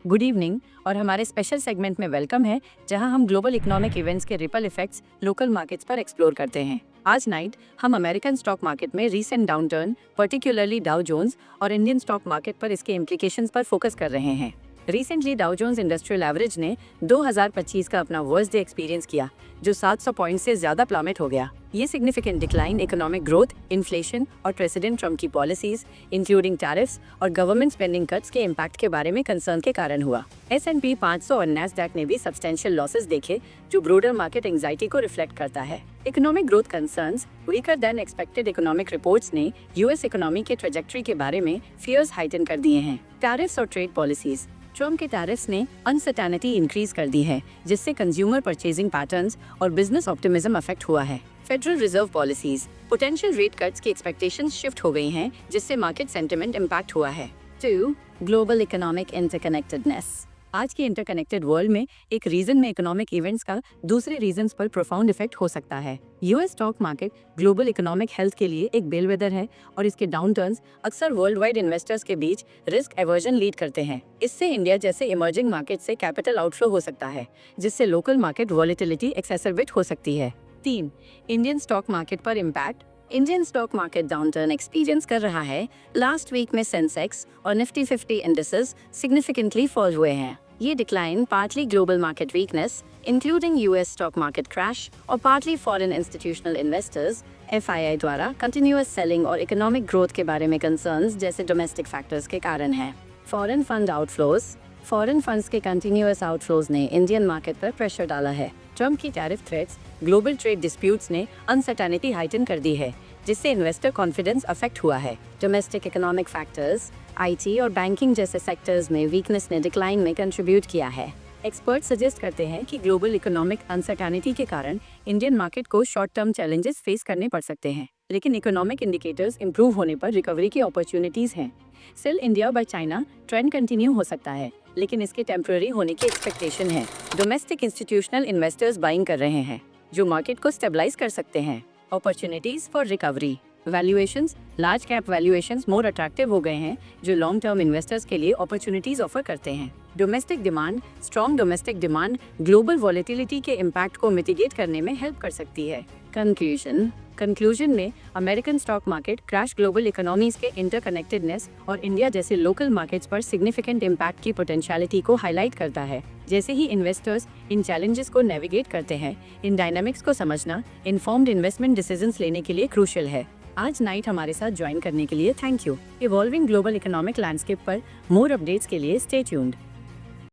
Good evening और हमारे special segment में वेलकम है, जहां हम ग्लोबल इकोनॉमिक इवेंट्स के रिपल इफेक्ट्स लोकल मार्केट्स पर एक्सप्लोर करते हैं। आज नाइट हम अमेरिकन स्टॉक मार्केट में recent downturn, particularly Dow Jones और इंडियन स्टॉक मार्केट पर इसके इम्प्लीकेशंस पर फोकस कर रहे हैं। Recently Dow Jones industrial average ने 2025 का अपना वर्स्ट डे एक्सपीरियंस किया, जो 700 पॉइंट से ज्यादा प्लमेट हो गया। ये significant decline economic growth, inflation और प्रेसिडेंट ट्रम्प की पॉलिसीज इंक्लूडिंग टैरिफ्स और गवर्नमेंट स्पेंडिंग कट्स के इम्पैक्ट के बारे में कंसर्न के कारण हुआ। S&P 500 और नैस्डैक ने भी सब्सटेंशियल लॉसेस देखे, जो ब्रोडर मार्केट एंजाइटी को रिफ्लेक्ट करता है। Economic growth concerns, weaker then expected economic reports ने यूएस इकोनॉमी के ट्रेजेक्टरी के बारे में फियर्स हाइटन कर दिए हैं। टैरिफ्स और ट्रेड पॉलिसीज, ट्रम्प के टैरिफ्स ने अनसर्टेनिटी इंक्रीज कर दी है, जिससे कंज्यूमर परचेजिंग पैटर्न्स और बिजनेस ऑप्टिमिज्म अफेक्ट हुआ है। Federal reserve policies, potential rate cuts की एक्सपेक्टेशंस शिफ्ट हो गई हैं, जिससे मार्केट सेंटिमेंट इम्पैक्ट हुआ है। 2. Global economic interconnectedness. आज के इंटरकनेक्टेड वर्ल्ड में एक रीजन में इकोनॉमिक इवेंट्स का दूसरे रीजन्स पर प्रोफाउंड इफेक्ट हो सकता है। US stock market global economic health के लिए एक बेलवेदर है और इसके डाउनटर्न्स अक्सर वर्ल्ड वाइड इन्वेस्टर्स के बीच रिस्क एवर्जन लीड करते हैं। इससे इंडिया जैसे इमर्जिंग मार्केट से कैपिटल आउटफ्लो हो सकता है, जिससे लोकल मार्केट वॉलेटिलिटी एक्सेसरबेट हो सकती है। 3. इंडियन स्टॉक मार्केट पर impact. Indian stock market downturn experience कर रहा है। लास्ट वीक में सेंसेक्स और निफ्टी 50 इंडिसेस सिग्निफिकेंटली फॉल हुए हैं। ये decline partly global market weakness including US stock market crash और partly foreign institutional investors FII द्वारा कंटिन्यूअस सेलिंग और इकोनॉमिक ग्रोथ के बारे में कंसर्न्स जैसे डोमेस्टिक फैक्टर्स के कारण है। Foreign fund outflows, foreign funds के कंटिन्यूअस आउटफ्लोज ने इंडियन मार्केट पर प्रेशर डाला है। ट्रम्प की tariff threats, global trade disputes ने अनसर्टेनिटी हाइटन कर दी है, जिससे इन्वेस्टर कॉन्फिडेंस अफेक्ट हुआ है। डोमेस्टिक इकोनॉमिक फैक्टर्स, IT और बैंकिंग जैसे सेक्टर्स में वीकनेस ने डिक्लाइन में कंट्रीब्यूट किया है। एक्सपर्ट्स सजेस्ट करते हैं कि ग्लोबल इकोनॉमिक अनसर्टेनिटी के कारण इंडियन मार्केट को शॉर्ट टर्म चैलेंजेस फेस करने पड़ सकते हैं, लेकिन इकोनॉमिक इंडिकेटर्स इंप्रूव होने पर रिकवरी की अपॉर्चुनिटीज हैं। Sell India buy China trend continue हो सकता है, लेकिन इसके टेम्पररी होने की एक्सपेक्टेशन है। डोमेस्टिक इंस्टीट्यूशनल इन्वेस्टर्स बाइंग कर रहे हैं, जो मार्केट को स्टेबलाइज कर सकते हैं। Opportunities for recovery, valuations, large cap valuations more attractive हो गए हैं, जो लॉन्ग टर्म इन्वेस्टर्स के लिए अपॉर्चुनिटीज ऑफर करते हैं। Domestic demand, strong domestic demand global volatility के इम्पैक्ट को मिटिगेट करने में हेल्प कर सकती है। कंक्लूजन में American stock market crash global economies के इंटरकनेक्टेडनेस और इंडिया जैसे लोकल मार्केट्स पर सिग्निफिकेंट इम्पैक्ट की पोटेंशियलिटी को हाईलाइट करता है। जैसे ही इन्वेस्टर्स इन चैलेंजेस को नेविगेट करते हैं, इन डायनामिक्स को समझना इन्फॉर्म्ड इन्वेस्टमेंट डिसीजंस लेने के लिए क्रूशियल है। आज नाइट हमारे साथ ज्वाइन करने के लिए thank you. Evolving global economic landscape पर मोर अपडेट्स के लिए स्टे ट्यून्ड।